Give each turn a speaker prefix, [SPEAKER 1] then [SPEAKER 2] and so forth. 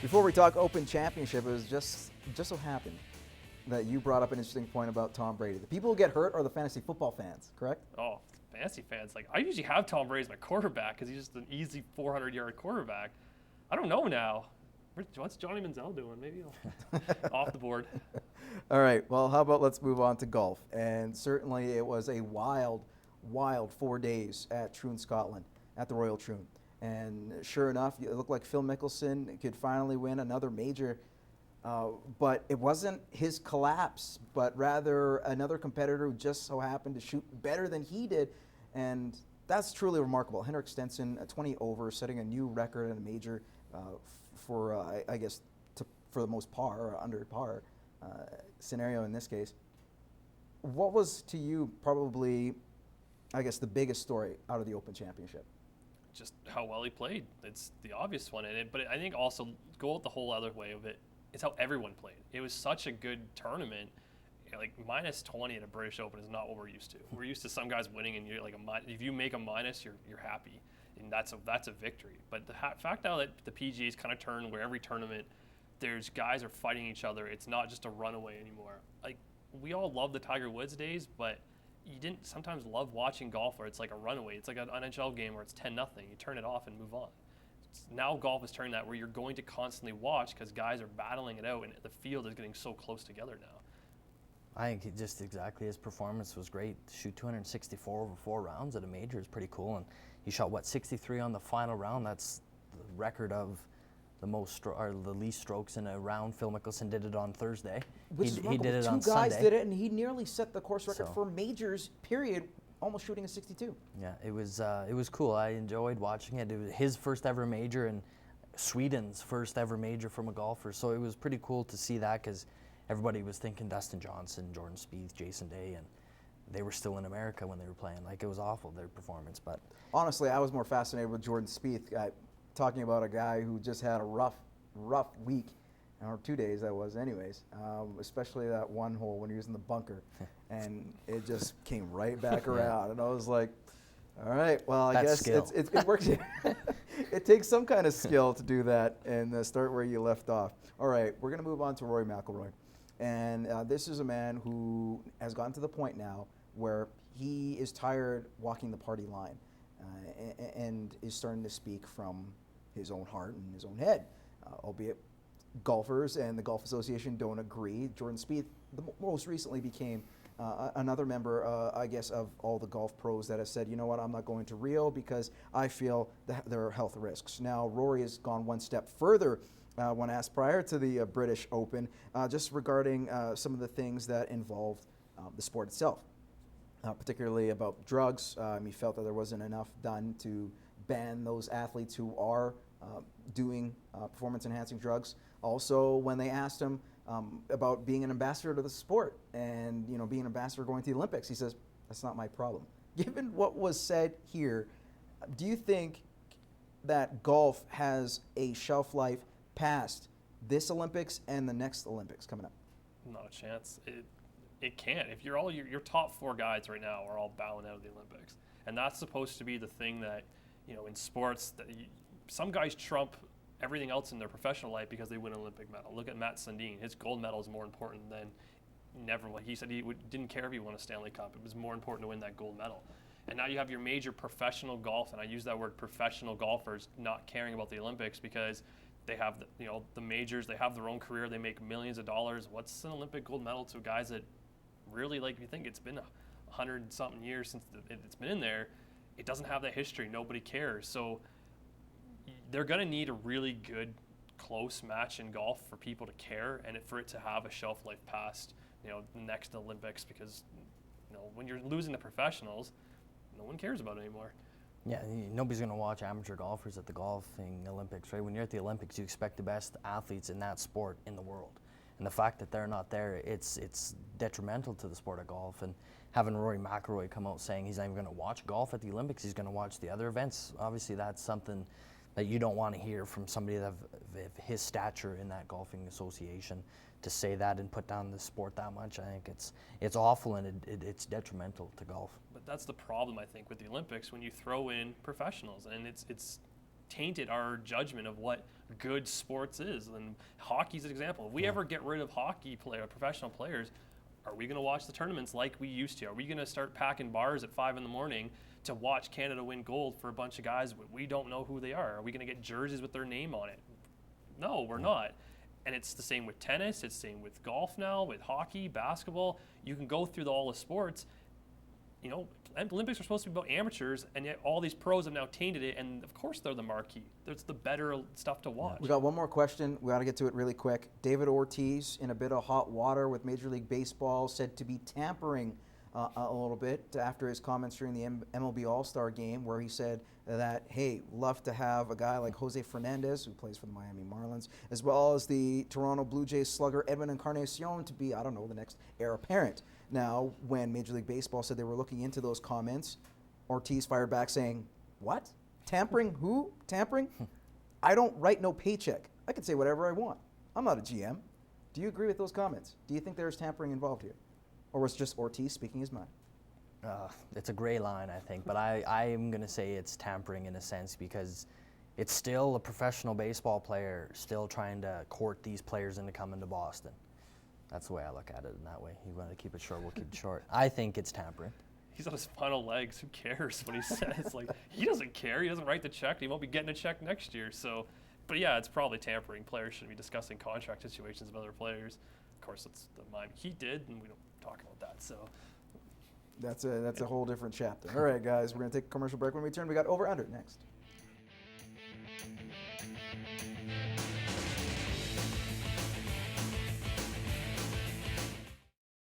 [SPEAKER 1] Before we talk Open Championship, it was just so happened that you brought up an interesting point about Tom Brady. The people who get hurt are the fantasy football fans, correct?
[SPEAKER 2] Oh, fantasy fans. Like, I usually have Tom Brady as my quarterback because he's just an easy 400-yard quarterback. I don't know now. What's Johnny Manziel doing? Maybe off the board.
[SPEAKER 1] All right, well, how about let's move on to golf. And certainly it was a wild 4 days at Troon, Scotland, at the Royal Troon. And sure enough, it looked like Phil Mickelson could finally win another major. But it wasn't his collapse, but rather another competitor who just so happened to shoot better than he did. And that's truly remarkable. Henrik Stenson, 20 over, setting a new record in a major for, I guess, for the most par, or under par scenario in this case. What was, to you, probably, I guess, the biggest story out of the Open Championship?
[SPEAKER 2] Just how well he played. It's the obvious one in it. But I think also, go out the whole other way of it, it's how everyone played. It was such a good tournament. Like, minus 20 at a British Open is not what we're used to. We're used to some guys winning, and you're like if you make a minus, you're happy, and that's a victory. But the fact now that the PGA's kind of turned where every tournament, there's guys are fighting each other. It's not just a runaway anymore. Like, we all love the Tiger Woods days, but you didn't sometimes love watching golf where it's like a runaway. It's like an NHL game where it's 10-0. You turn it off and move on. Now golf is turning that where you're going to constantly watch because guys are battling it out, and the field is getting so close together now.
[SPEAKER 3] I think just exactly his performance was great. To shoot 264 over 4 rounds at a major is pretty cool. And he shot, 63 on the final round? That's the record of the least strokes in a round. Phil Mickelson did it on Thursday.
[SPEAKER 1] He did it on Sunday. Two guys did it, and he nearly set the course record for majors, period, almost shooting a 62.
[SPEAKER 3] Yeah, it was cool. I enjoyed watching it. It was his first ever major and Sweden's first ever major from a golfer. So it was pretty cool to see that because everybody was thinking Dustin Johnson, Jordan Spieth, Jason Day, and they were still in America when they were playing. Like, it was awful, their performance. But
[SPEAKER 1] honestly, I was more fascinated with Jordan Spieth. Talking about a guy who just had a rough week, or 2 days that was anyways, especially that one hole when he was in the bunker, and it just came right back around, and I was like, all right, well, I guess it works. It takes some kind of skill to do that and start where you left off. All right, we're going to move on to Rory McIlroy, and this is a man who has gotten to the point now where he is tired walking the party line and is starting to speak from his own heart and his own head, albeit golfers and the Golf Association don't agree. Jordan Spieth most recently became another member, I guess, of all the golf pros that have said, you know what, I'm not going to Rio because I feel that there are health risks. Now, Rory has gone one step further when asked prior to the British Open, just regarding some of the things that involved the sport itself, particularly about drugs. He felt that there wasn't enough done to ban those athletes who are doing performance-enhancing drugs. Also, when they asked him about being an ambassador to the sport and being an ambassador going to the Olympics, he says, that's not my problem. Given what was said here, do you think that golf has a shelf life past this Olympics and the next Olympics coming up?
[SPEAKER 2] Not a chance. It can't. If you're all your top 4 guys right now are all bowing out of the Olympics, and that's supposed to be the thing that in sports that some guys trump everything else in their professional life because they win an Olympic medal. Look at Matt Sundin. His gold medal is more important than never. He said he didn't care if he won a Stanley Cup. It was more important to win that gold medal. And now you have your major professional golf, and I use that word professional golfers, not caring about the Olympics because they have the majors. They have their own career. They make millions of dollars. What's an Olympic gold medal to guys that really, like, if you think it's been 100-something years since it's been in there, it doesn't have that history. Nobody cares. So they're going to need a really good, close match in golf for people to care and for it to have a shelf life past, the next Olympics because, when you're losing the professionals, no one cares about it anymore.
[SPEAKER 3] Yeah, nobody's going to watch amateur golfers at the golfing Olympics, right? When you're at the Olympics, you expect the best athletes in that sport in the world. And the fact that they're not there, it's detrimental to the sport of golf. And having Rory McIlroy come out saying he's not even going to watch golf at the Olympics, he's going to watch the other events, obviously that's something that you don't want to hear from somebody of his stature in that golfing association, to say that and put down the sport that much. I think it's awful, and it's detrimental to golf.
[SPEAKER 2] But that's the problem, I think, with the Olympics when you throw in professionals, and it's tainted our judgment of what good sports is. And hockey's an example. If we ever get rid of professional players, are we going to watch the tournaments like we used to? Are we going to start packing bars at 5 a.m. to watch Canada win gold for a bunch of guys we don't know who they are? Are we going to get jerseys with their name on it? No, we're not. And it's the same with tennis. It's the same with golf now, with hockey, basketball. You can go through all the sports. You know, Olympics are supposed to be about amateurs, and yet all these pros have now tainted it, and of course they're the marquee. It's the better stuff to watch.
[SPEAKER 1] We got one more question. We got to get to it really quick. David Ortiz in a bit of hot water with Major League Baseball, said to be tampering a little bit after his comments during the MLB All-Star game, where he said that, hey, love to have a guy like Jose Fernandez, who plays for the Miami Marlins, as well as the Toronto Blue Jays slugger Edwin Encarnacion to be, I don't know, the next heir apparent. Now, when Major League Baseball said they were looking into those comments, Ortiz fired back saying, what? Tampering? Who? Tampering? I don't write no paycheck. I can say whatever I want. I'm not a GM. Do you agree with those comments? Do you think there's tampering involved here? Or was just Ortiz speaking his mind?
[SPEAKER 3] It's a gray line, I think, but I'm going to say it's tampering in a sense because it's still a professional baseball player still trying to court these players into coming to Boston. That's the way I look at it in that way. You want to keep it short, we'll keep it short. I think it's tampering.
[SPEAKER 2] He's on his final legs. Who cares what he says? Like, he doesn't care. He doesn't write the check. He won't be getting a check next year. So, but yeah, it's probably tampering. Players shouldn't be discussing contract situations with other players. Of course, it's the mind. He did, and we don't talk about that. So
[SPEAKER 1] that's a whole different chapter. All right, guys, we're going to take a commercial break. When we return, we got Over Under next.